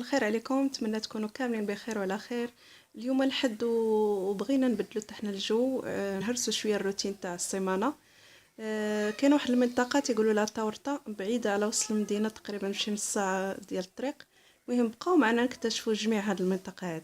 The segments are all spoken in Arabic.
الخير عليكم، نتمنى تكونوا كاملين بخير وعلى خير. اليوم الحد وبغينا نبدلو حنا الجو، نهرسوا شويه الروتين تاع السيمانه. كاين واحد المنطقه تيقولوا لها تاورطه بعيده على وسط المدينه، تقريبا نمشي نص ساعه ديال الطريق. المهم بقاو معنا نكتشفوا جميع هذه المنطقه هذه.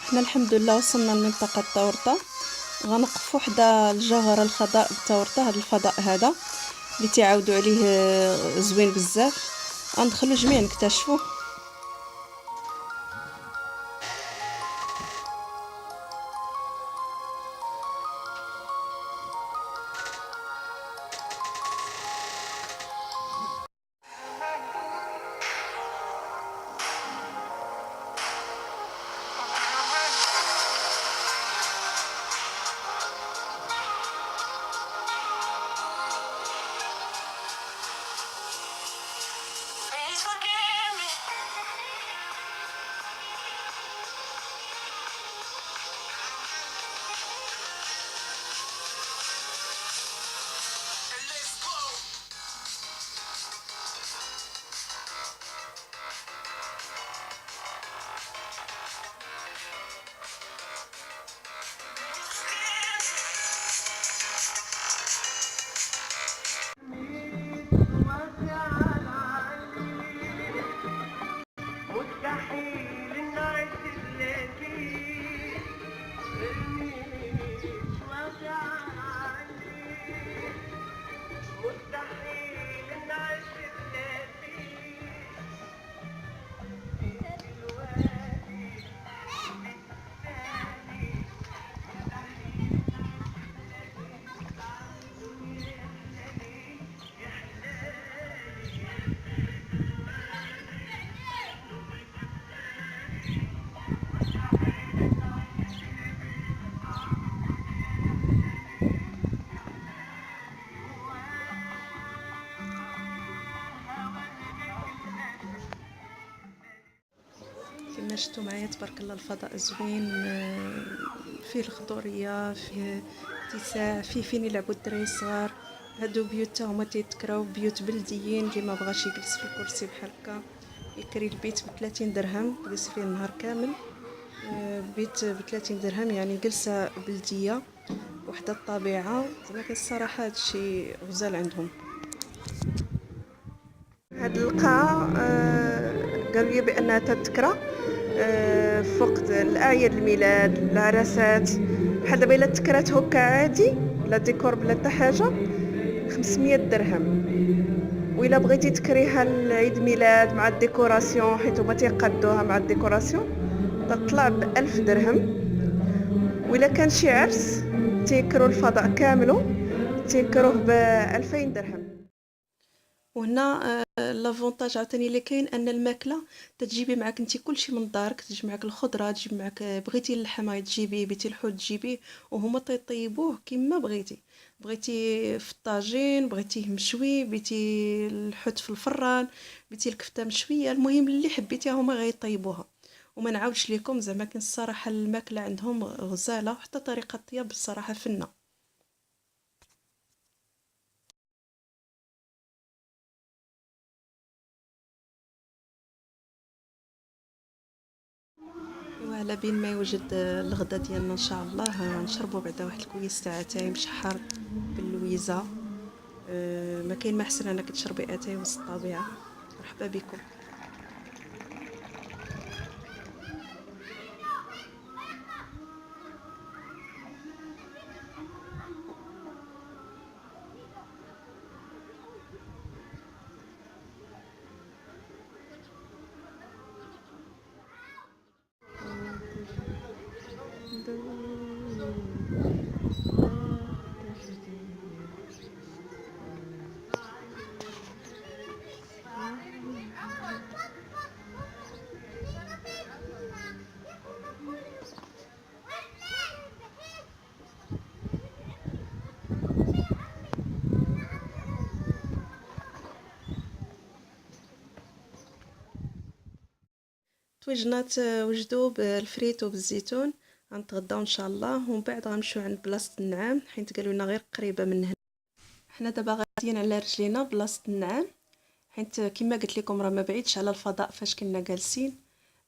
حنا الحمد لله وصلنا لمنطقه تاورطه، غنقفوا حدا الجوهره الخضاء بتاورطه. هذا الفضاء هذا اللي تعاودوا عليه زوين بزاف، غندخلوا جميع نكتشفوه. كما شفتوا معايا تبارك الله الفضاء زوين، فيه الخضوريه، فيه اتساع، فيه فين يلعبوا الدراري الصغار. هادو بيوت هما تيتكراو بيوت بلديين، اللي ما بغاش يجلس في الكرسي بحال هكا يكري البيت ب30 درهم يجلس فيه النهار كامل. بيت ب30 درهم يعني جلسه بلديه وحده الطبيعه. ولكن الصراحه هادشي غزال عندهم. هاد القاعة قالوا لي بأنها تذكرة فوق الأعياد الميلاد العرسات. بحال دابا إلا تذكرات هكا عادي بلا ديكور بلا حتى حاجة 500 درهم، وإلا بغيتي تكريها لعيد ميلاد مع الديكوراسيون حيت هما تيقادوها مع الديكوراسيون تطلع ب1000 درهم. وإلا كان شي عرس تيكرو الفضاء كاملو تيكروه ب2000 درهم. وهنا لافونتاج عاوتاني اللي كاين ان الماكله تجيبي معاك انت كلشي من دارك، تجيب معاك الخضره، تجيب معاك بغيتي اللحم تجيبي، بغيتي الحوت تجيبيه وهما تيطيبوه كيما بغيتي. بغيتي في الطاجين، بغيتيه مشوي، بغيتي الحوت في الفران، بغيتي الكفته مشويه، المهم اللي حبيتيها هما غيطيبوها. وما نعاودش لكم زعما كاين الصراحه الماكله عندهم غزاله، وحتى طريقه الطياب بصراحه فنه. على بين ما يوجد الغدا ديالنا ان شاء الله نشربوا بعدا واحد الكويس تاع اتاي مشحر باللويزه. ما كاين ما احسن انك تشربي اتاي وسط الطبيعه. مرحبا بكم. توجنات وجدوا بالفريتو بالزيتون. غنتغداو ان شاء الله ومن بعد غنمشيو عند بلاصه النعام حيت قالوا لنا غير قريبه من هنا. حنا دابا غاديين على رجلينا بلاصه النعام حيت كما قلت لكم راه ما بعيدش على الفضاء فاش كنا جالسين.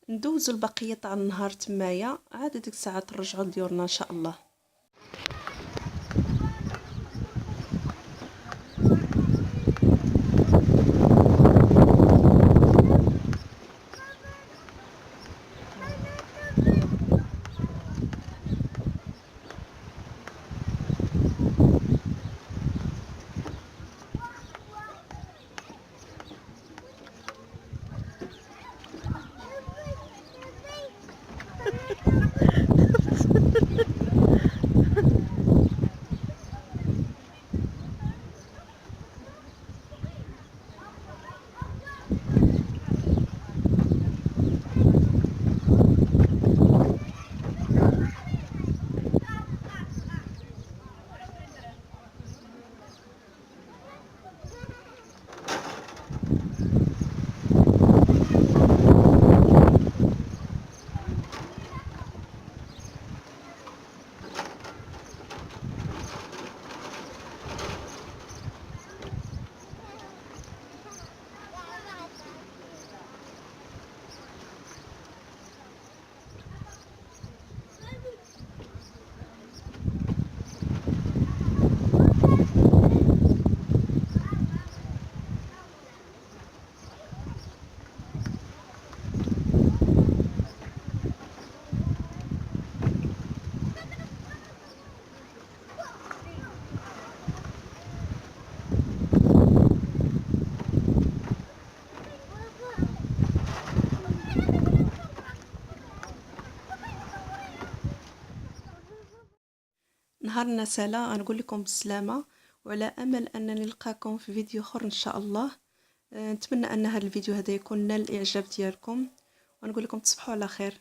ندوزو البقيه تاع النهار تمايا عاد ديك الساعه نرجعوا لديورنا ان شاء الله. نهارنا سلا غنقول لكم بالسلامه وعلى امل انني نلقاكم في فيديو اخر ان شاء الله. نتمنى ان هذا الفيديو هذا يكون نال الاعجاب ديالكم ونقول لكم تصبحوا على خير.